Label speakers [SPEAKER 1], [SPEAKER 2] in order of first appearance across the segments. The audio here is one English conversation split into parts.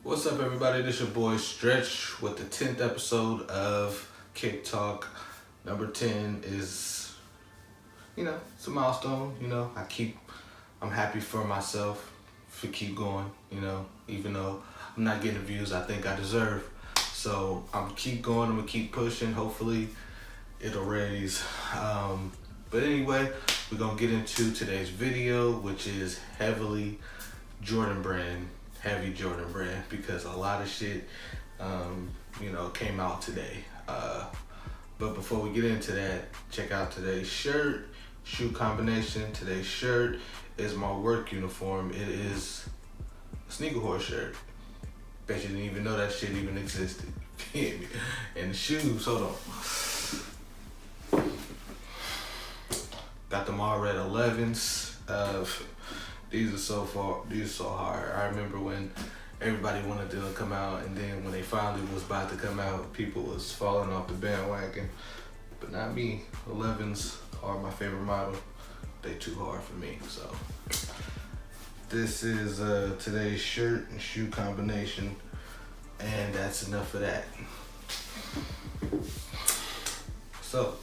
[SPEAKER 1] What's up, everybody? This your boy Stretch with the 10th episode of Kicktalk. Number 10 is, it's a milestone. I'm happy for myself for keep going, even though I'm not getting the views I think I deserve. So I'm keep going, I'm gonna keep pushing. Hopefully it'll raise. But anyway, we're gonna get into today's video, which is heavy Jordan brand, because a lot of shit, came out today. But before we get into that, check out today's shoe combination. Today's shirt is my work uniform. It is a SneakerWhorez shirt. Bet you didn't even know that shit even existed. And the shoes, hold on. Got them all red 11s. These are so hard. I remember when everybody wanted to come out, and then when they finally was about to come out, people was falling off the bandwagon. But not me. 11s are my favorite model. They too hard for me. So this is today's shirt and shoe combination, and that's enough of that. So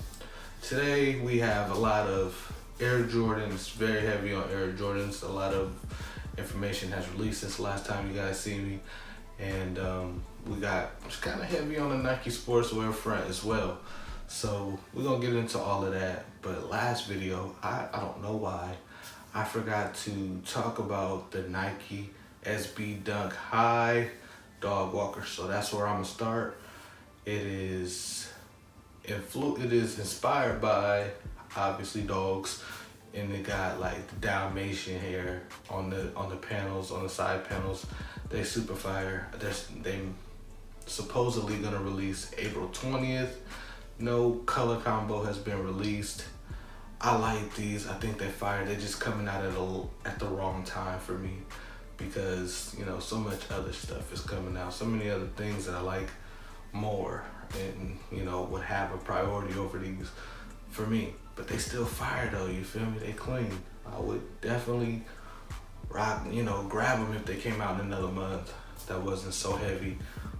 [SPEAKER 1] today we have a lot of Air Jordans, very heavy on Air Jordans. A lot of information has released since last time you guys see me. And we got kind of heavy on the Nike sportswear front as well. So we're gonna get into all of that. But last video, I don't know why, I forgot to talk about the Nike SB Dunk High Dog Walker. So that's where I'm gonna start. It is inspired by, obviously, dogs, and they got like the Dalmatian hair on the panels, on the side panels. They super fire. They supposedly gonna release April 20th. No color combo has been released. I like these. I think they fire. They're just coming out at the wrong time for me, because so much other stuff is coming out. So many other things that I like more, and would have a priority over these for me. But they still fire though, you feel me? They clean. I would definitely rock, grab them if they came out in another month that wasn't so heavy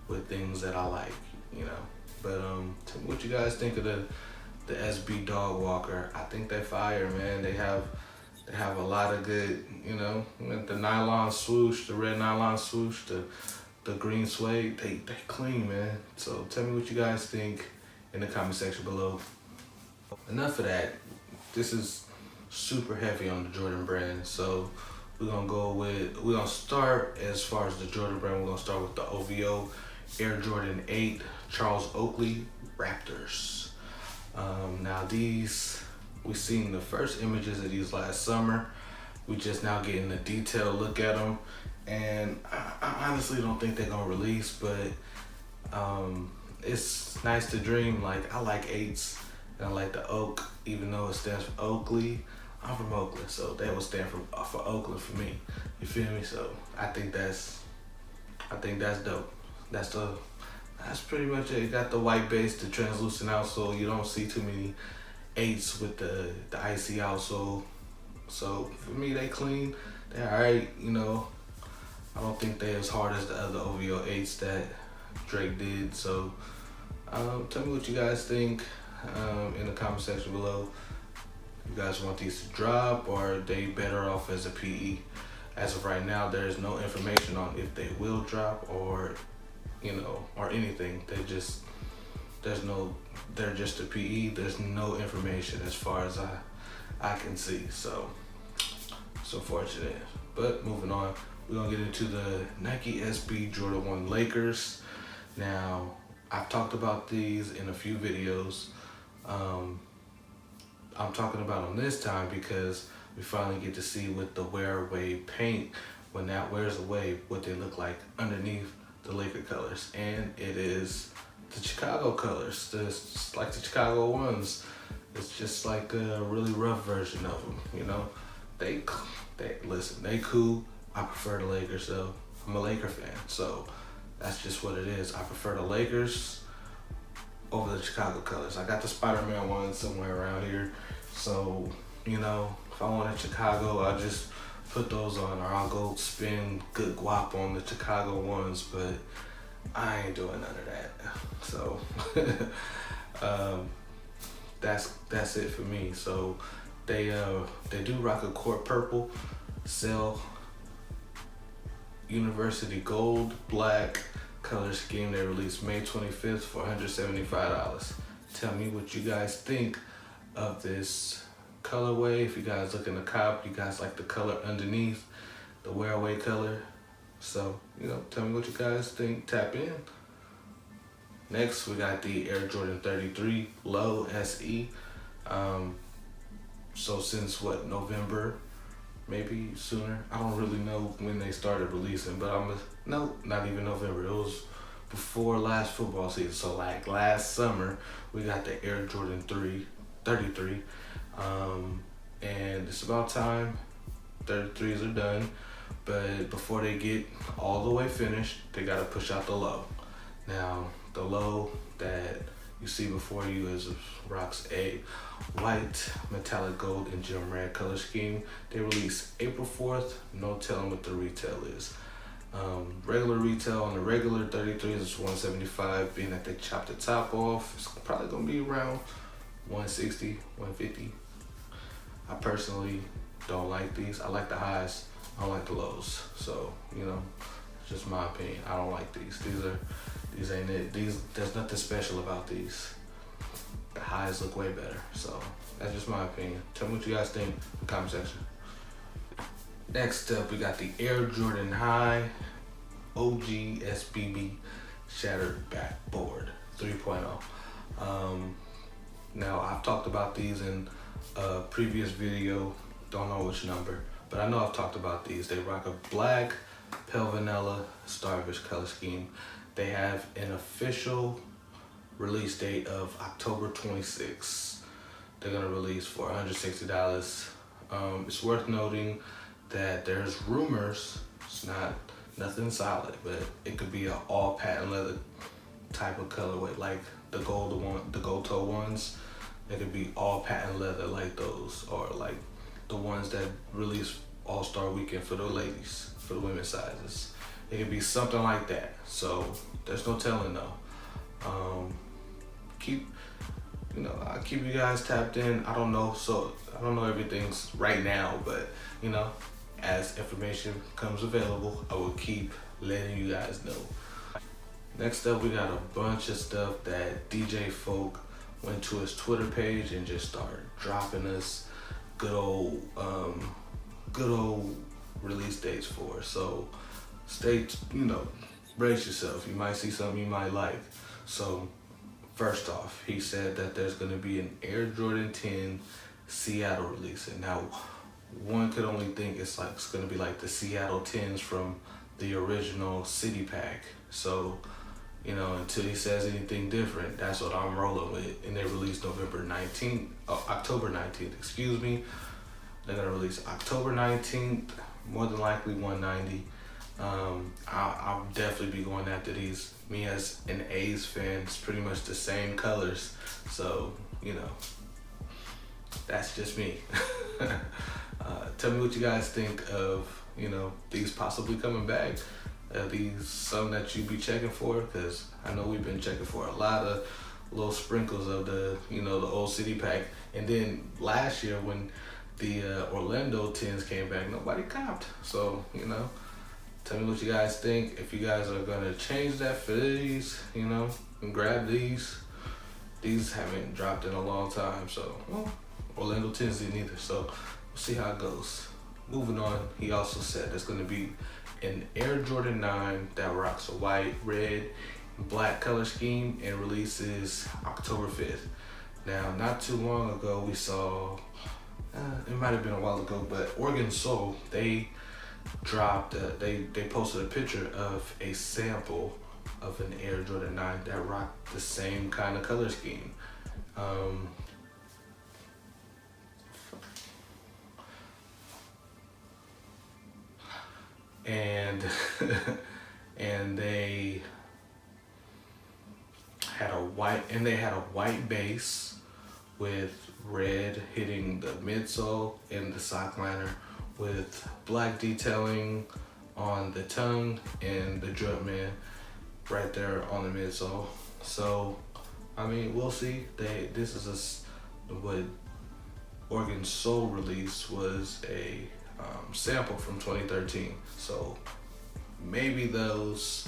[SPEAKER 1] with things that I like, But tell me what you guys think of the SB Dog Walker. I think they fire, man. They have a lot of good, the nylon swoosh, the red nylon swoosh, the green suede, they clean, man. So tell me what you guys think in the comment section below. Enough of that. This is super heavy on the Jordan brand. So we're gonna start, as far as the Jordan brand, we're gonna start with the OVO Air Jordan 8 Charles Oakley Raptors. Now these, we seen the first images of these last summer. We just now getting a detailed look at them. And I honestly don't think they're gonna release, but it's nice to dream. Like, I like 8s, and I like the Oak, even though it stands for Oakley. I'm from Oakland, so that would stand for Oakland for me. You feel me? So I think that's dope. That's pretty much it. It got the white base, the translucent outsole. You don't see too many 8s with the icy outsole. So for me, they clean. They're alright, I don't think they're as hard as the other OVO 8s that Drake did. So tell me what you guys think in the comment section below. You guys want these to drop, or are they better off as a PE? As of right now, there is no information on if they will drop or or anything. They're just a PE. There's no information as far as I can see. So fortunate. But moving on, we're gonna get into the Nike SB Jordan 1 Lakers. Now, I've talked about these in a few videos. I'm talking about them this time because we finally get to see with the wear away paint, when that wears away, what they look like underneath the Laker colors. And it is the Chicago colors, just like the Chicago ones. It's just like a really rough version of them, They listen, they cool. I prefer the Lakers though. I'm a Laker fan, so that's just what it is. I prefer the Lakers over the Chicago colors. I got the Spider-Man one somewhere around here. So, if I wanted Chicago, I just put those on, or I'll go spend good guap on the Chicago ones, but I ain't doing none of that. So that's it for me. So they do rock a court purple, sell University Gold Black color scheme. They released May 25th for $175. Tell me what you guys think of this colorway. If you guys looking to cop, you guys like the color underneath, the wear away color. So, tell me what you guys think. Tap in. Next, we got the Air Jordan 33 Low SE. So since November, maybe sooner. I don't really know when they started releasing, but no, not even November. It was before last football season. So like last summer, we got the Air Jordan 33. And it's about time 33s are done. But before they get all the way finished, they gotta push out the low. Now, the low that you see before you rocks a white, metallic gold, and gem red color scheme. They released April 4th. No telling what the retail is. Regular retail on the regular 33s is $175. Being that they chopped the top off, it's probably gonna be around $160, $150. I personally don't like these. I like the highs. I don't like the lows. So, it's just my opinion. I don't like these. These ain't it. There's nothing special about these. The highs look way better. So that's just my opinion. Tell me what you guys think in the comment section. Next up, we got the Air Jordan High OG SBB Shattered Backboard 3.0. Now, I've talked about these in a previous video. Don't know which number, but I know I've talked about these. They rock a black pale vanilla starfish color scheme. They have an official release date of October 26th. They're gonna release for $160. It's worth noting that there's rumors, it's nothing solid, but it could be an all patent leather type of colorway, like the gold toe ones. They could be all patent leather like those, or like the ones that release All-Star Weekend for the ladies, for the women's sizes. It could be something like that. So there's no telling though. I'll keep you guys tapped in. I don't know everything's right now, but as information comes available, I will keep letting you guys know. Next up, we got a bunch of stuff that DJ Folk went to his Twitter page and just started dropping us good old release dates for. So brace yourself. You might see something you might like. So first off, he said that there's gonna be an Air Jordan 10 Seattle releasing. Now, one could only think it's gonna be like the Seattle 10s from the original City Pack. So, until he says anything different, that's what I'm rolling with. And they released October 19th, excuse me. They're gonna release October 19th, more than likely $190. I'll definitely be going after these. Me as an A's fan, it's pretty much the same colors. So, that's just me. Tell me what you guys think of, these possibly coming back. These some that you be checking for, because I know we've been checking for a lot of little sprinkles of the, the old City Pack. And then last year when the Orlando 10s came back, nobody copped. So, tell me what you guys think. If you guys are gonna change that for these, and grab these. These haven't dropped in a long time, so Orlando 10s didn't either. So we'll see how it goes. Moving on, he also said there's gonna be an Air Jordan 9 that rocks a white, red, and black color scheme and releases October 5th. Now, not too long ago, we saw, it might have been a while ago, but Oregon Soul, they dropped, they posted a picture of a sample of an Air Jordan 9 that rocked the same kind of color scheme. And and they had a white base with red hitting the midsole and the sock liner with black detailing on the tongue and the Jumpman right there on the midsole. So, I mean, we'll see. This is what Oregon Soul release was a sample from 2013. So maybe those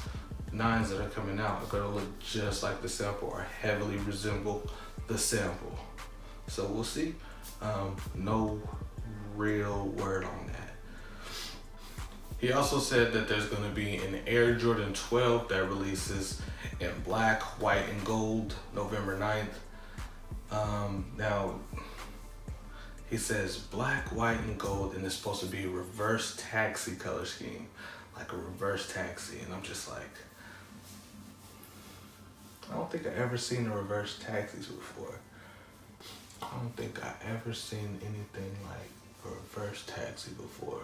[SPEAKER 1] 9s that are coming out are gonna look just like the sample or heavily resemble the sample. So we'll see. No real word on that. He also said that there's gonna be an Air Jordan 12 that releases in black, white, and gold November 9th. Now, he says black, white, and gold, and it's supposed to be a reverse taxi color scheme, like a reverse taxi. And I'm just like, I don't think I ever seen a reverse taxis before. I don't think I ever seen anything like a reverse taxi before.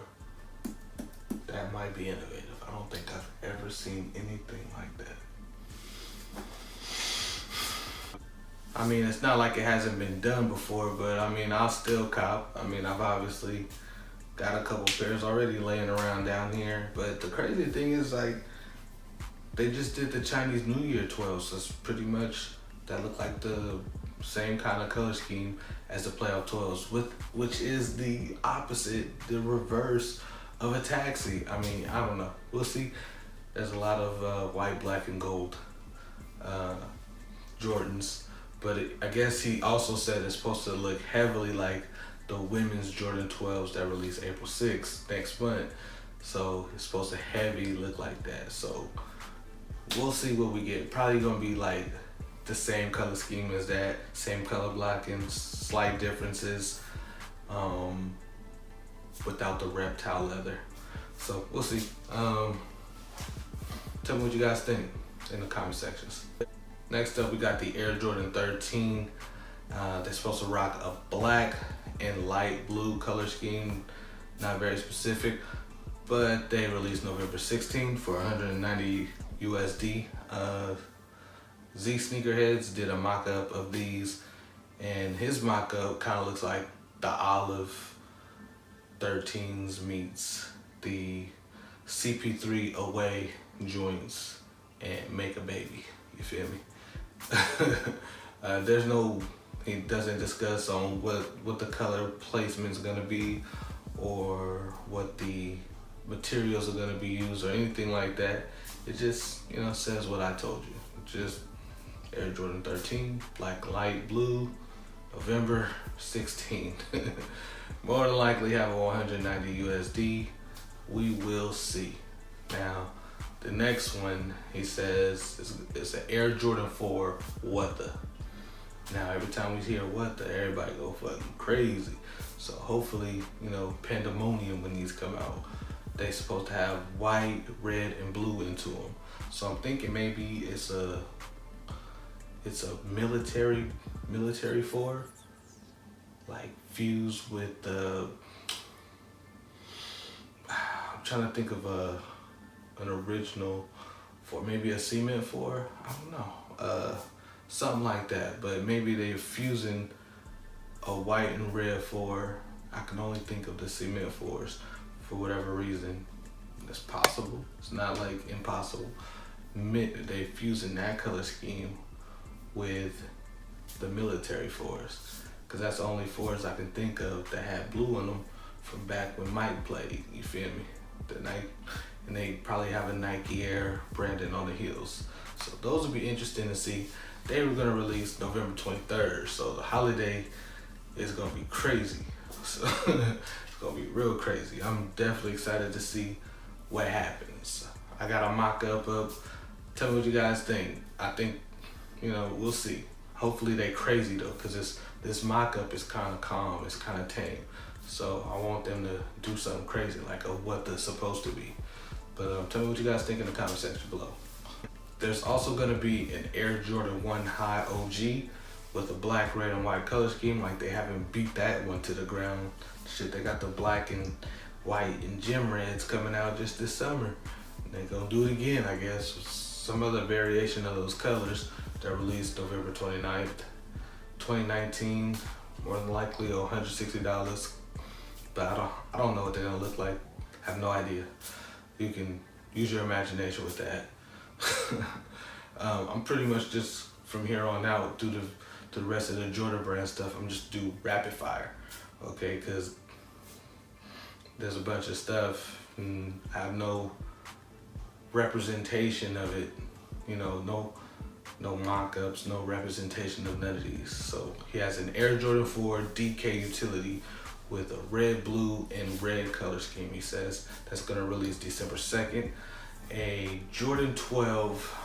[SPEAKER 1] That might be innovative. I don't think I've ever seen anything like that. I mean, it's not like it hasn't been done before, but I mean, I'll still cop. I mean, I've obviously got a couple pairs already laying around down here. But the crazy thing is, like, they just did the Chinese New Year 12, so it's pretty much, that look like the same kind of color scheme as the playoff 12s, which is the opposite, the reverse of a taxi. I mean, I don't know. We'll see. There's a lot of white, black, and gold Jordans. But I guess he also said it's supposed to look heavily like the women's Jordan 12s that release April 6th next month. So it's supposed to heavy look like that. So we'll see what we get. Probably gonna be like the same color scheme as that, same color blocking, slight differences, without the reptile leather. So we'll see. Tell me what you guys think in the comment sections. Next up, we got the Air Jordan 13. They're supposed to rock a black and light blue color scheme. Not very specific, but they released November 16th for 190 USD. Z Sneakerheads did a mock-up of these, and his mock-up kind of looks like the olive 13s meets the CP3 away joints and make a baby. You feel me? He doesn't discuss on what the color placement's gonna be or what the materials are gonna be used or anything like that. It just, says what I told you. Just Air Jordan 13, black, light blue, November 16th. More than likely have a 190 USD. We will see. Now, the next one, he says, it's an Air Jordan 4, what the? Now, every time we hear what the, everybody go fucking crazy. So hopefully, pandemonium when these come out. They supposed to have white, red, and blue into them. So I'm thinking maybe it's a military 4, like fused with the, I'm trying to think of an original 4, maybe a cement 4, I don't know, something like that. But maybe they're fusing a white and red 4. I can only think of the cement 4s for whatever reason. It's possible. It's not like impossible. They fusing that color scheme with the military 4s, because that's the only 4s I can think of that had blue in them from back when Mike played. You feel me? The Nike, and they probably have a Nike Air branding on the heels. So those would be interesting to see. They were gonna release November 23rd, so the holiday is gonna be crazy. So it's gonna be real crazy. I'm definitely excited to see what happens. I got a mock-up up. Tell me what you guys think. I think, we'll see. Hopefully they crazy though, because this mock-up is kind of calm, it's kind of tame. So I want them to do something crazy, like what they're supposed to be. But tell me what you guys think in the comment section below. There's also gonna be an Air Jordan 1 High OG with a black, red, and white color scheme. Like, they haven't beat that one to the ground. Shit, they got the black and white and gem reds coming out just this summer. And they gonna do it again, I guess. Some other variation of those colors that released November 29th, 2019. More than likely $160. but I don't know what they're gonna look like. I have no idea. You can use your imagination with that. I'm pretty much just from here on out through the rest of the Jordan brand stuff. I'm just do rapid fire, okay? Because there's a bunch of stuff and I have no representation of it, you know, no mock-ups, no representation of none of these. So he has an Air Jordan 4 DK utility with a red, blue, and red color scheme, he says. That's gonna release December 2nd. A Jordan 12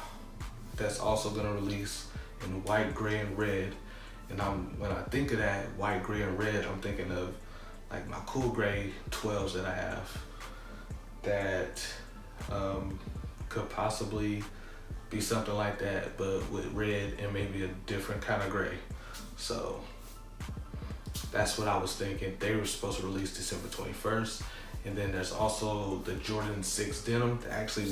[SPEAKER 1] that's also gonna release in white, gray, and red. And when I think of that white, gray, and red, I'm thinking of like my cool gray 12s that I have that could possibly be something like that, but with red and maybe a different kind of gray. So that's what I was thinking. They were supposed to release December 21st. And then there's also the Jordan 6 Denim that actually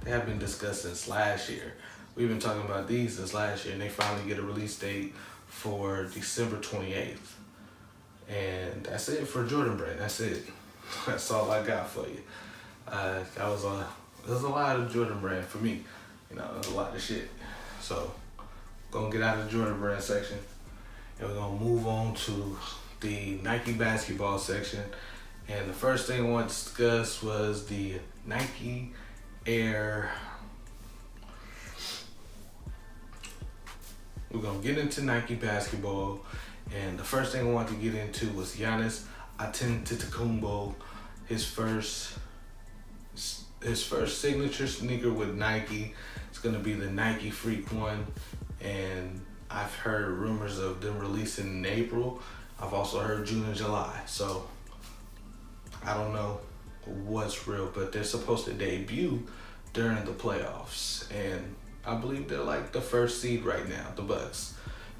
[SPEAKER 1] they have been discussed since last year. We've been talking about these since last year, and they finally get a release date for December 28th. And that's it for Jordan brand. That's it. That's all I got for you. That was a lot of Jordan brand for me. You know, a lot of shit. So, gonna get out of the Jordan brand section, and we're gonna move on to the Nike basketball section. And the first thing I want to discuss was the Nike Air. We're gonna get into Nike basketball, and the first thing I wanted to get into was Giannis Antetokounmpo, his first signature sneaker with Nike. It's gonna be the Nike Freak one, and I've heard rumors of them releasing in April. I've also heard June and July, so I don't know what's real, but they're supposed to debut during the playoffs, and I believe they're like the first seed right now, the Bucks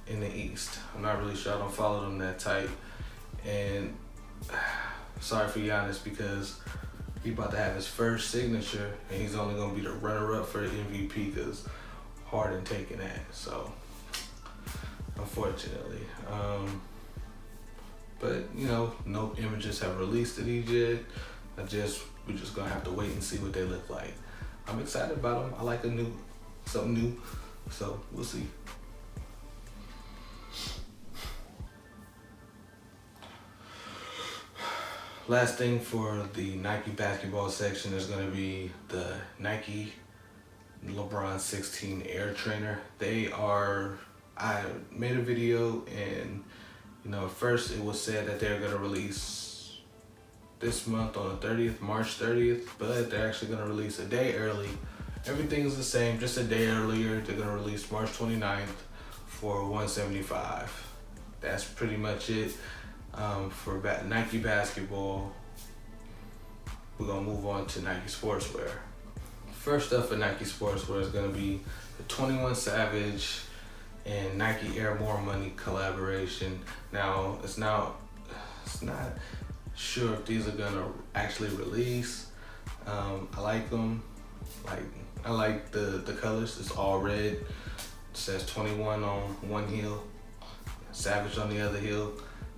[SPEAKER 1] in the East. I'm not really sure. I don't follow them that tight, and sorry for Giannis because he's about to have his first signature, and he's only gonna be the runner-up for the MVP because Harden taking that. So unfortunately, but you know, no images have released it yet. We're just gonna have to wait and see what they look like. I'm excited about them. I like something new, so we'll see. Last thing for the Nike basketball section is going to be the Nike LeBron 16 Air Trainer. I made a video, and you know, first it was said that they're going to release this month on the 30th, March 30th, but they're actually going to release a day early. Everything's the same, just a day earlier. They're going to release March 29th for $175. That's pretty much it. For Nike basketball, we're gonna move on to Nike sportswear. First up for Nike sportswear is gonna be the 21 Savage and Nike Air More Money collaboration. Now it's not sure if these are gonna actually release. I like them. I like the colors. It's all red. It says 21 on one heel, Savage on the other heel.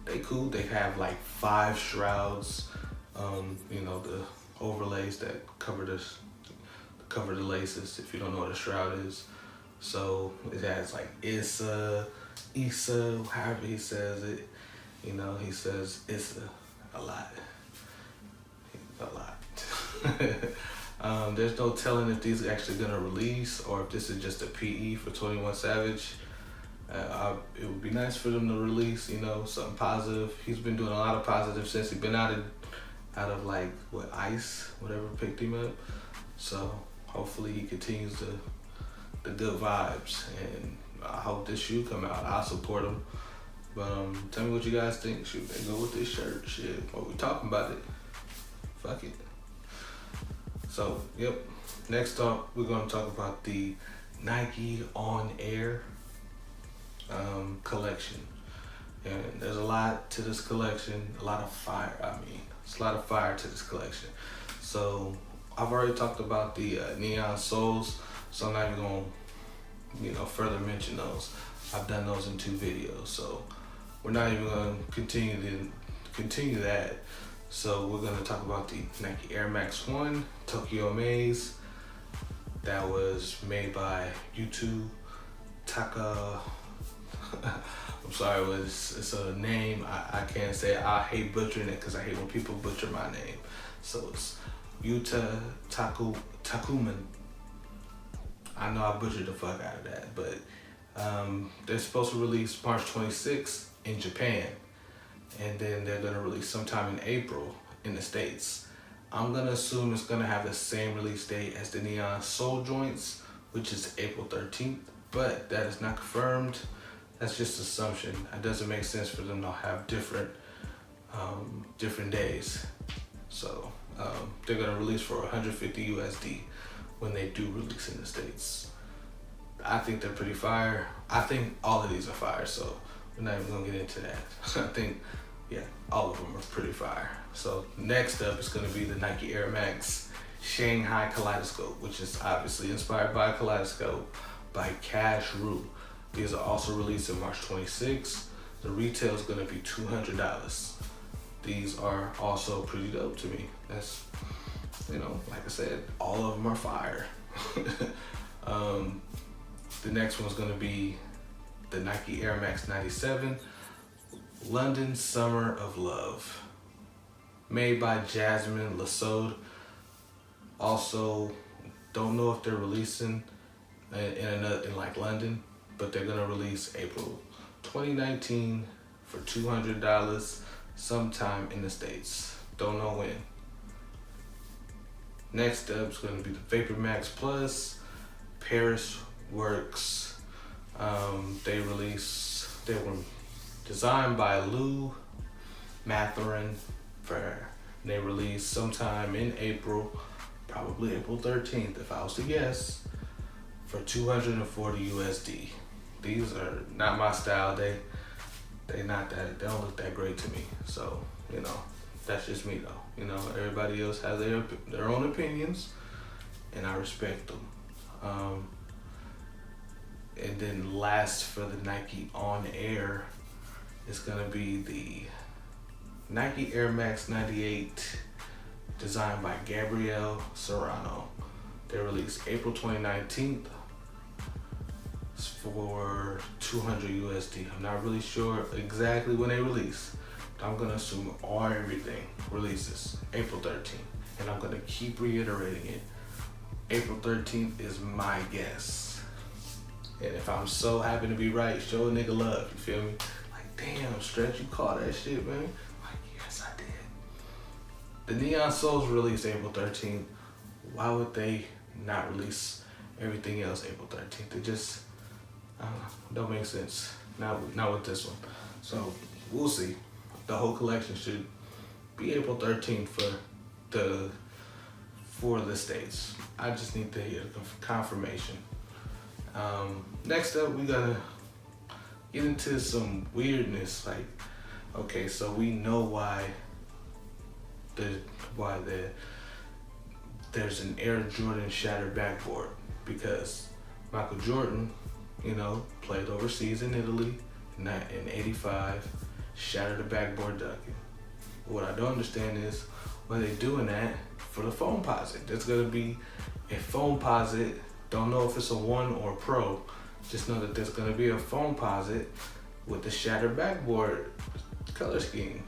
[SPEAKER 1] They cool. They have like 5 shrouds, you know, the overlays that cover the laces, if you don't know what a shroud is. So it has like Issa, however he says it. You know, he says Issa a lot. There's no telling if these are actually gonna release or if this is just a PE for 21 Savage. It would be nice for them to release, you know, something positive. He's been doing a lot of positive since he's been out of like Ice, whatever picked him up. So hopefully he continues the good vibes, and I hope this shoe come out. I'll support him. But tell me what you guys think. Should they go with this shirt? Shit, what we talking about it? Fuck it. So yep. Next up, we're gonna talk about the Nike On Air collection, and there's a lot to this collection, a lot of fire. It's a lot of fire to this collection. So I've already talked about the neon soles, so I'm not even gonna, you know, further mention those. I've done those in 2 videos, so we're not even gonna continue continue that. So we're gonna talk about the Nike Air Max 1 Tokyo Maize. That was made by Taka. I'm sorry, it's a name I can't say. I hate butchering it because I hate when people butcher my name. So it's Takuman. I know I butchered the fuck out of that, but they're supposed to release March 26th in Japan, and then they're gonna release sometime in April in the States. I'm gonna assume it's gonna have the same release date as the Neon Soul joints, which is April 13th, but that is not confirmed. That's just assumption. It doesn't make sense for them to have different days. So they're gonna release for 150 USD when they do release in the States. I think they're pretty fire. I think all of these are fire, so we're not even gonna get into that. I think, yeah, all of them are pretty fire. So next up is gonna be the Nike Air Max Shanghai Kaleidoscope, which is obviously inspired by Kaleidoscope by Cash Rue. These are also released on March 26th. The retail is gonna be $200. These are also pretty dope to me. That's, like I said, all of them are fire. The next one's gonna be the Nike Air Max 97 London Summer of Love, made by Jasmine Lasode. Also, don't know if they're releasing in like London, but they're gonna release April 2019 for $200 sometime in the States. Don't know when. Next up is gonna be the VaporMax Plus Paris Works. They were designed by Lou Matherin they released sometime in April, probably April 13th if I was to guess, for 240 USD. These are not my style. They don't look that great to me. So, that's just me though. Everybody else has their own opinions, and I respect them. And then last for the Nike On Air is gonna be the Nike Air Max 98 designed by Gabrielle Serrano. They released April 2019 for 200 USD. I'm not really sure exactly when they release, but I'm gonna assume everything releases April 13th. And I'm gonna keep reiterating it. April 13th is my guess. And if I'm so happy to be right, show a nigga love, you feel me? Like, damn, Stretch, you caught that shit, man. Like, yes, I did. The Neon Souls released April 13th. Why would they not release everything else April 13th? It just, don't make sense. Not with this one. So, we'll see. The whole collection should be April 13th for the States. I just need to hear the confirmation. Next up, we gotta get into some weirdness. Like, okay, so we know why there's an Air Jordan shattered backboard, because Michael Jordan, played overseas in Italy in '85, shattered a backboard dunking. What I don't understand is why they doing that for the Foamposite. There's gonna be a Foamposite. Don't know if it's a 1 or Pro. Just know that there's gonna be a Foamposite with the shattered backboard color scheme.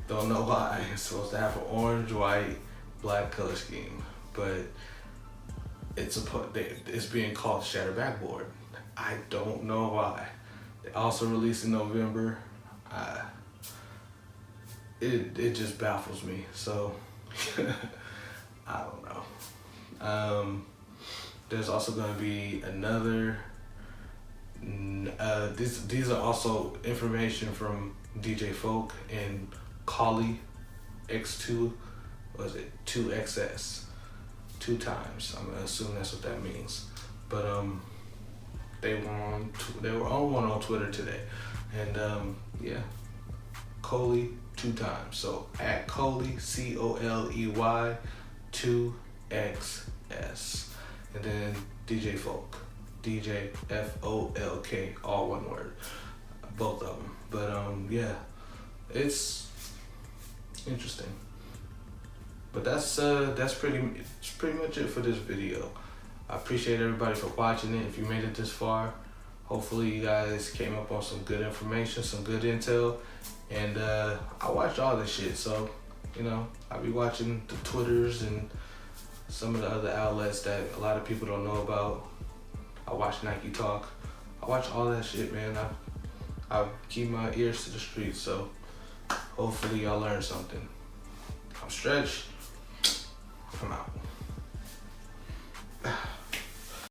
[SPEAKER 1] Don't know why. It's supposed to have an orange, white, black color scheme, but it's being called shattered backboard. I don't know why. They also released in November. It just baffles me. So I don't know. There's also going to be another. These are also information from DJ Folk and Collie X2. Was it 2XS? 2 times. I'm gonna assume that's what that means. But they were on one on Twitter today, and yeah, Coley 2 times. So at Coley COLEY 2XS. And then DJ Folk, DJ FOLK, all one word, both of them. But yeah, it's interesting. But that's pretty much it for this video. I appreciate everybody for watching it. If you made it this far, hopefully you guys came up on some good information, some good intel. And I watch all this shit, so you know, I be watching the Twitters and some of the other outlets that a lot of people don't know about. I watch Nike Talk. I watch all that shit, man. I keep my ears to the streets, so hopefully y'all learn something. I'm Stretch. I'm out.